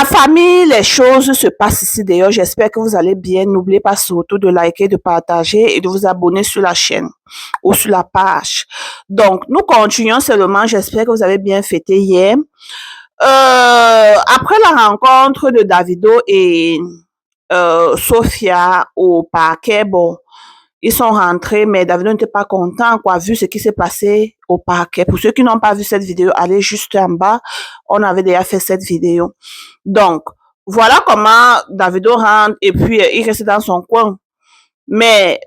La famille, les choses se passent ici d'ailleurs. J'espère que vous allez bien. N'oubliez pas surtout de liker, de partager et de vous abonner sur la chaîne ou sur la page. Donc, nous continuons seulement. J'espère que vous avez bien fêté hier. Après la rencontre de Davido et Sophia au parquet, bon, ils sont rentrés, mais Davido n'était pas content, quoi, vu ce qui s'est passé au parquet. Pour ceux qui n'ont pas vu cette vidéo, allez juste en bas. On avait déjà fait cette vidéo. Donc, voilà comment Davido rentre et puis il reste dans son coin. Mais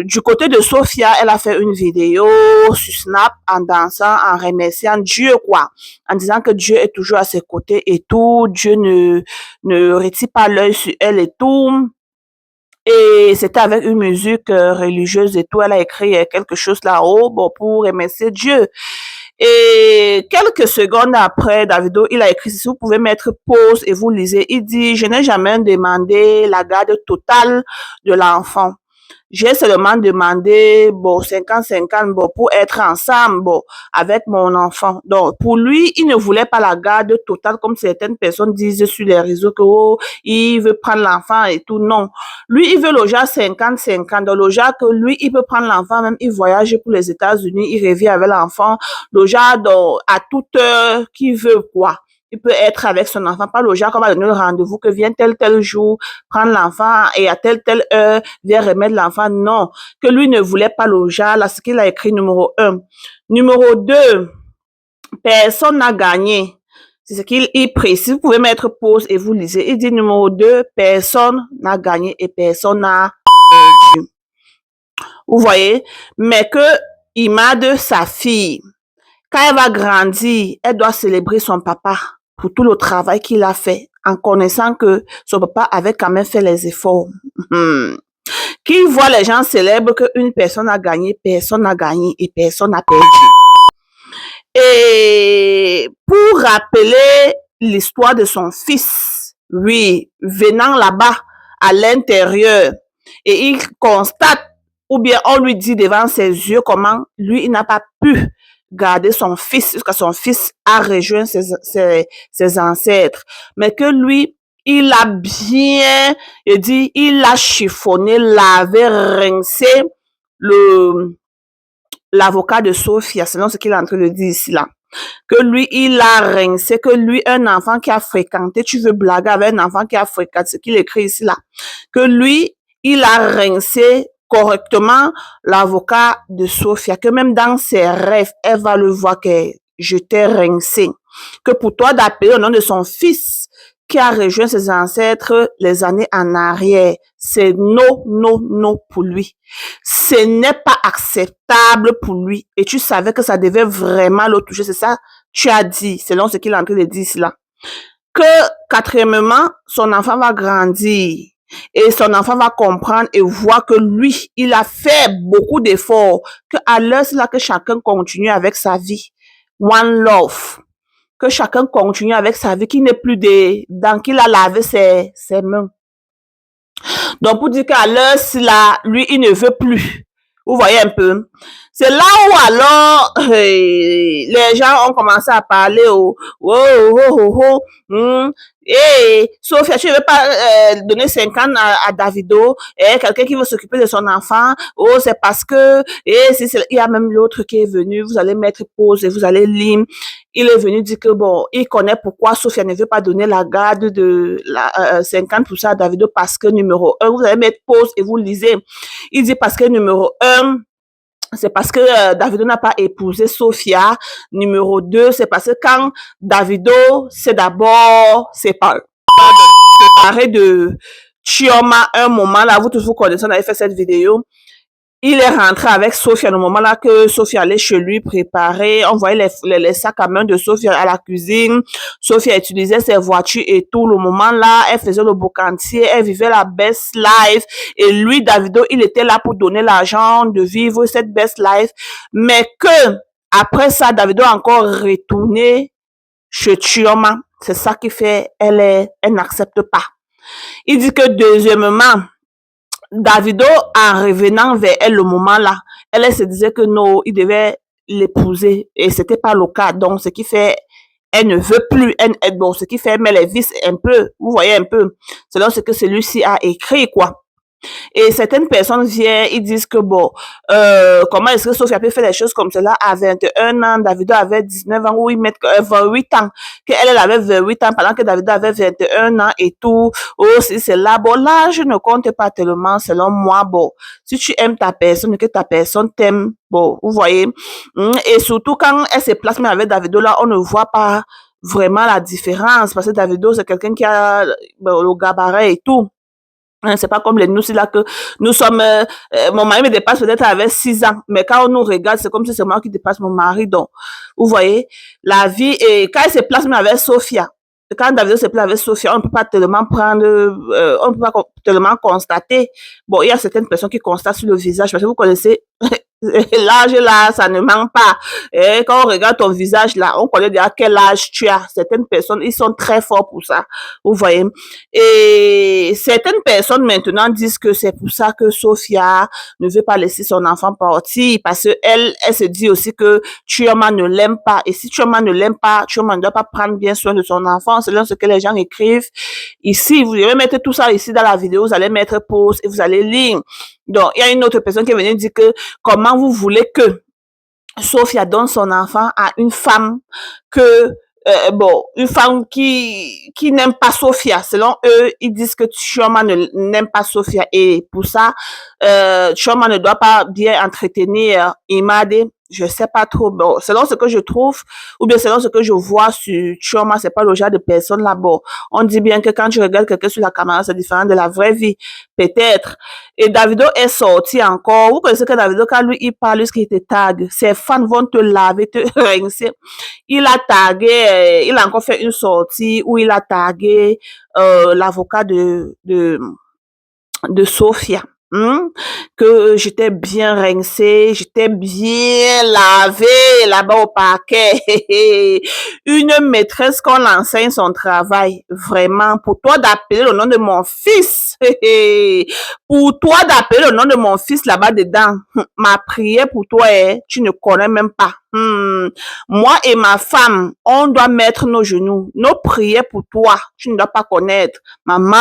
du côté de Sophia, elle a fait une vidéo sur Snap en dansant, en remerciant Dieu, quoi. En disant que Dieu est toujours à ses côtés et tout. Dieu ne retire pas l'œil sur elle et tout. Et c'était avec une musique religieuse et tout. Elle a écrit quelque chose là-haut, bon, pour remercier Dieu. Et quelques secondes après, Davido, il a écrit, si vous pouvez mettre pause et vous lisez, il dit, je n'ai jamais demandé la garde totale de l'enfant. J'ai seulement demandé, bon, 50-50, bon, pour être ensemble, bon, avec mon enfant. Donc, pour lui, il ne voulait pas la garde totale, comme certaines personnes disent sur les réseaux que, oh, il veut prendre l'enfant et tout. Non. Lui, il veut le genre 50-50. Donc, le genre que lui, il peut prendre l'enfant, même il voyage pour les États-Unis, il revient avec l'enfant. Le genre, donc, à toute heure qu'il veut, quoi. Il peut être avec son enfant, pas le genre qu'on va donner le rendez-vous que vient tel jour, prendre l'enfant et à telle heure, vient remettre l'enfant. Non, que lui ne voulait pas le genre, là, ce qu'il a écrit numéro 1. Numéro 2, personne n'a gagné. C'est ce qu'il précise. Vous pouvez mettre pause et vous lisez. Il dit numéro 2, personne n'a gagné et personne n'a perdu. Vous voyez? Mais que Imad, sa fille, quand elle va grandir, elle doit célébrer son papa pour tout le travail qu'il a fait, en connaissant que son papa avait quand même fait les efforts. Qu'il voit les gens célèbres qu'une personne a gagné, personne n'a gagné et personne n'a perdu. Et pour rappeler l'histoire de son fils, oui, venant là-bas à l'intérieur, et il constate, ou bien on lui dit devant ses yeux comment lui, il n'a pas pu garder son fils jusqu'à son fils a rejoint ses ancêtres. Mais que lui, il a bien, il dit, il a chiffonné, lavé, rincé l'avocat de Sophia, selon ce qu'il est en train de dire ici là. Que lui, il a rincé, que lui, un enfant qui a fréquenté, tu veux blaguer avec un enfant qui a fréquenté, ce qu'il écrit ici là. Que lui, il a rincé correctement l'avocat de Sophia, que même dans ses rêves, elle va le voir que je t'ai rincé. Que pour toi d'appeler au nom de son fils qui a rejoint ses ancêtres les années en arrière, c'est non pour lui. Ce n'est pas acceptable pour lui. Et tu savais que ça devait vraiment le toucher. C'est ça, tu as dit, selon ce qu'il est en train de dire ici là. Que, quatrièmement, son enfant va grandir. Et son enfant va comprendre et voir que lui, il a fait beaucoup d'efforts. Que à l'heure, c'est là que chacun continue avec sa vie. One love. Que chacun continue avec sa vie, qu'il n'est plus dans qu'il a lavé ses mains. Donc, pour dire qu'à l'heure, si là, lui, il ne veut plus. Vous voyez un peu. C'est là où alors, les gens ont commencé à parler Sophia, tu ne veux pas donner 50 à Davido, quelqu'un qui veut s'occuper de son enfant, c'est parce que, il y a même l'autre qui est venu, vous allez mettre pause et vous allez lire. Il est venu dire que bon, il connaît pourquoi Sophia ne veut pas donner la garde de 50% à Davido parce que numéro 1, vous allez mettre pause et vous lisez. Il dit parce que numéro 1, c'est parce que Davido n'a pas épousé Sophia. Numéro 2, c'est parce que quand Davido s'est d'abord séparé de Chioma un moment là, vous tous vous connaissez, on avait fait cette vidéo. Il est rentré avec Sophia au moment là que Sophia allait chez lui préparer. On voyait les sacs à main de Sophia à la cuisine. Sophia utilisait ses voitures et tout. Le moment là, elle faisait le bocantier, elle vivait la best life. Et lui, Davido, il était là pour donner l'argent de vivre cette best life. Mais que, après ça, Davido a encore retourné chez Chioma. C'est ça qui fait, elle n'accepte pas. Il dit que deuxièmement, Davido, en revenant vers elle le moment là, elle se disait que non, il devait l'épouser et c'était pas le cas. Donc, ce qui fait, Elle ne veut plus. Bon, ce qui fait, elle met les vis un peu. Vous voyez un peu. Selon ce que celui-ci a écrit, quoi. Et certaines personnes viennent, ils disent que bon, comment est-ce que Sophia peut faire des choses comme cela à 21 ans, Davido avait 19 ans, ou ils mettent 28 ans, qu'elle elle avait 28 ans pendant que Davido avait 21 ans et tout. Oh, si c'est là, bon, l'âge ne compte pas tellement selon moi. Bon, si tu aimes ta personne et que ta personne t'aime, bon, vous voyez. Et surtout quand elle se place même avec Davido, là, on ne voit pas vraiment la différence parce que Davido, c'est quelqu'un qui a bon, le gabarit et tout. C'est pas comme les nous, c'est là que nous sommes, mon mari me dépasse peut-être avec 6 ans, mais quand on nous regarde, c'est comme si c'est moi qui dépasse mon mari. Donc, vous voyez, la vie, et quand il se place même avec Sophia, quand David se place avec Sophia, on ne peut pas tellement prendre, on ne peut pas tellement constater. Bon, il y a certaines personnes qui constatent sur le visage, parce que vous connaissez, l'âge là, ça ne manque pas. Et quand on regarde ton visage là, on connaît déjà quel âge tu as. Certaines personnes, ils sont très forts pour ça. Vous voyez. Et certaines personnes maintenant disent que c'est pour ça que Sophia ne veut pas laisser son enfant partir parce que elle se dit aussi que Chioma ne l'aime pas. Et si Chioma ne l'aime pas, Chioma ne doit pas prendre bien soin de son enfant selon ce que les gens écrivent. Ici, vous devez mettre tout ça ici dans la vidéo, vous allez mettre pause et vous allez lire. Donc, il y a une autre personne qui est venue dire que comment vous voulez que Sophia donne son enfant à une femme que bon, une femme qui n'aime pas Sophia. Selon eux, ils disent que Chioma n'aime pas Sophia et pour ça, Chioma ne doit pas bien entretenir Imade. Je sais pas trop. Bon, selon ce que je trouve, ou bien selon ce que je vois sur Chioma, c'est pas le genre de personne là. Bon, on dit bien que quand tu regardes quelqu'un sur la caméra, c'est différent de la vraie vie, peut-être. Et Davido est sorti encore. Vous connaissez que Davido, quand lui, il parle, ce qu'il te tag, ses fans vont te laver, te rincer. Il a tagué, il a encore fait une sortie où il a tagué l'avocat de Sophia. Que j'étais bien rincée, j'étais bien lavée là-bas au parquet. Une maîtresse qu'on enseigne son travail, vraiment, pour toi d'appeler le nom de mon fils, pour toi d'appeler le nom de mon fils là-bas dedans, ma prière pour toi est, tu ne connais même pas. Moi et ma femme, on doit mettre nos genoux, nos prières pour toi, tu ne dois pas connaître. Maman,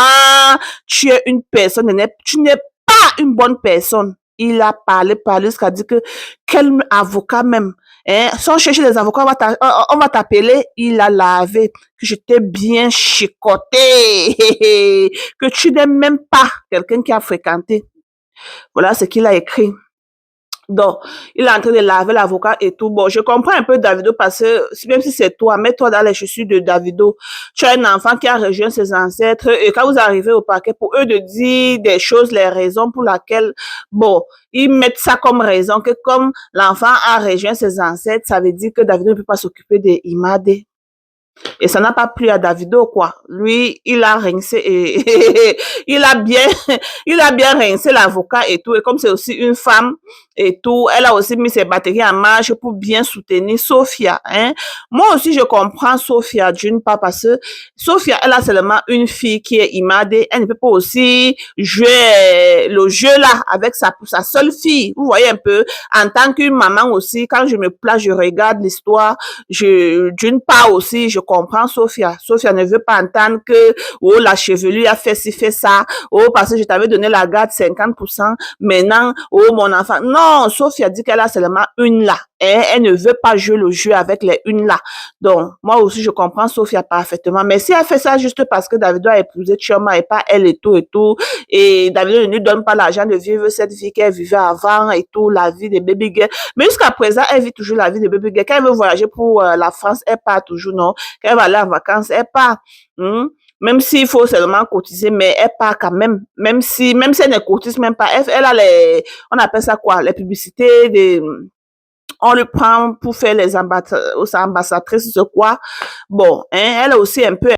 tu es une personne, tu n'es pas une bonne personne. Il a parlé jusqu'à dire que quel avocat même, hein, sans chercher les avocats, on va t'appeler. Il a lavé, que je t'ai bien chicoté, que tu n'aimes même pas quelqu'un qui a fréquenté. Voilà ce qu'il a écrit. Donc, il est en train de laver l'avocat et tout. Bon, je comprends un peu Davido parce que même si c'est toi, mets-toi dans les chaussures de Davido. Tu as un enfant qui a rejoint ses ancêtres et quand vous arrivez au parquet, pour eux de dire des choses, les raisons pour lesquelles, bon, ils mettent ça comme raison que comme l'enfant a rejoint ses ancêtres, ça veut dire que Davido ne peut pas s'occuper de Imade. Et ça n'a pas plu à Davido, quoi. Lui, il a rincé et il a bien rincé l'avocat et tout. Et comme c'est aussi une femme et tout, elle a aussi mis ses batteries en marche pour bien soutenir Sophia, hein. Moi aussi, je comprends Sophia d'une part parce que Sophia, elle a seulement une fille qui est Imade. Elle ne peut pas aussi jouer le jeu là avec sa seule fille. Vous voyez un peu, en tant qu'une maman aussi, quand je me place, je regarde l'histoire, d'une part aussi, je comprends Sophia. Sophia ne veut pas entendre que, oh, la chevelure a fait ci, fait ça. Oh, parce que je t'avais donné la garde 50%. Maintenant, oh, mon enfant. Non, Sophia dit qu'elle a seulement une là. Elle ne veut pas jouer le jeu avec les une là. Donc, moi aussi, je comprends Sophia parfaitement. Mais si elle fait ça juste parce que Davido a épousé Chioma et pas elle et tout, et Davido ne lui donne pas l'argent de vivre cette vie qu'elle vivait avant et tout, la vie des baby girls. Mais jusqu'à présent, elle vit toujours la vie de baby girl. Quand elle veut voyager pour la France, elle part toujours, non? Quand elle va aller en vacances, elle part. Même s'il faut seulement cotiser, mais elle part quand même. Même si elle ne cotise même pas, elle a on appelle ça quoi? Les publicités on le prend pour faire les ambassadrices, quoi. Bon, hein, elle est aussi un peu